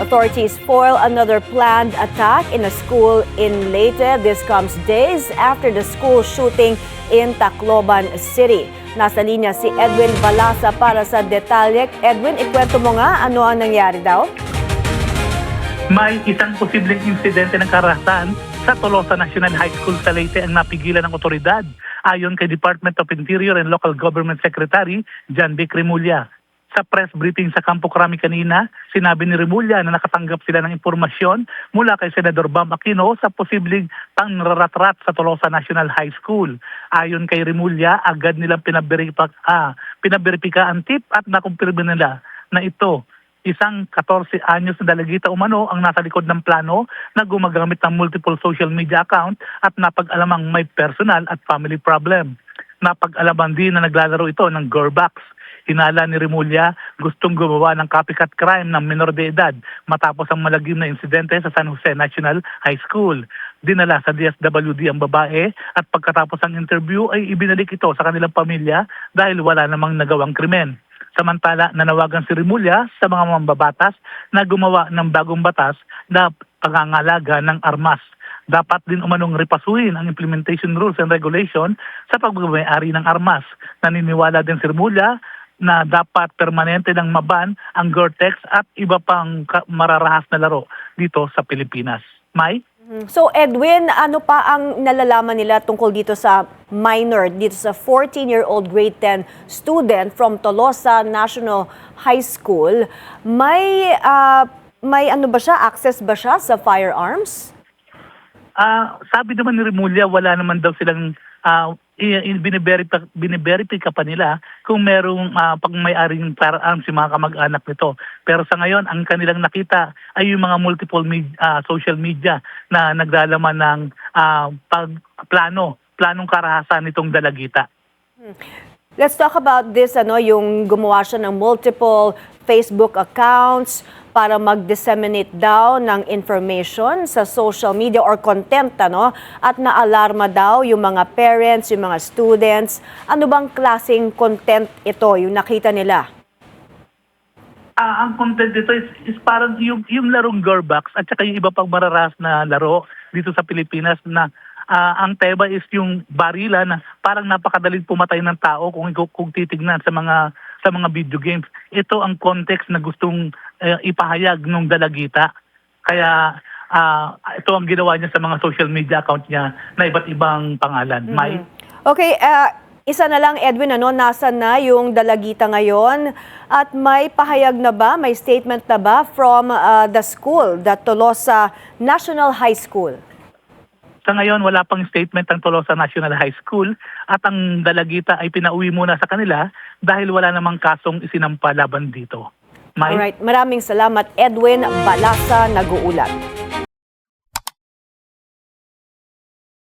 Authorities foil another planned attack in a school in Leyte. This comes days after the school shooting in Tacloban City. Nasa linya si Edwin Balasa para sa detalye. Edwin, ikwento mo nga ano ang nangyari daw? May isang posibleng insidente ng karahasan sa Tolosa National High School sa Leyte ang napigilan ng otoridad. Ayon kay Department of Interior and Local Government Secretary John Vic Remulla. Sa press briefing sa Campo Crame kanina, sinabi ni Remulla na nakatanggap sila ng impormasyon mula kay Senador Bam Aquino sa posibleng pangraratrat sa Tolosa National High School. Ayon kay Remulla, agad nilang pinaberipika ang tip at nakumpirma nila na ito, isang 14 anyos na dalagita umano ang nasa likod ng plano na gumagamit ng multiple social media account at napag-alamang may personal at family problem. Napag-alaman din na naglalaro ito ng Gorbax. Hinala ni Remulla, gustong gumawa ng copycat crime ng minor de edad matapos ang malagim na insidente sa San Jose National High School. Dinala sa DSWD ang babae at pagkatapos ang interview ay ibinalik ito sa kanilang pamilya dahil wala namang nagawang krimen. Samantala, nanawagan si Remulla sa mga mambabatas na gumawa ng bagong batas na pangangalaga ng armas. Dapat din umanong repasuhin ang implementation rules and regulation sa pagmamayari ng armas. Naniniwala din si Remulla na dapat permanente ng maban ang Gore-Tex at iba pang mararahas na laro dito sa Pilipinas. May? So Edwin, ano pa ang nalalaman nila tungkol dito sa minor, dito sa 14-year-old grade 10 student from Tolosa National High School? May ano ba siya, access ba siya sa firearms? Sabi naman ni Remulla, wala naman daw silang biniverify pa nila kung merong pagmay-ari ng firearms yung mga kamag-anak nito. Pero sa ngayon, ang kanilang nakita ay yung mga multiple social media na naglalaman ng planong karahasan nitong dalagita. Let's talk about this, yung gumawa siya ng multiple Facebook accounts para mag-disseminate daw ng information sa social media or content, at naalarma daw yung mga parents, yung mga students. Ano bang klaseng content ito, yung nakita nila? Ang content dito is parang yung larong Gorbax at saka yung iba pang mararas na laro dito sa Pilipinas na ang tema is yung barila na parang napakadaling pumatay ng tao kung titignan sa mga video games. Ito ang context na gustong ipahayag ng dalagita. Kaya ito ang ginawa niya sa mga social media account niya na iba't ibang pangalan. May? Okay, isa na lang Edwin, nasa na yung dalagita ngayon at may pahayag na ba, may statement na ba from the school, the Tolosa National High School? Sa ngayon, wala pang statement ang Tolosa National High School at ang dalagita ay pinauwi muna sa kanila dahil wala namang kasong isinampa laban dito. Alright, maraming salamat Edwin Balasa, nag-uulat.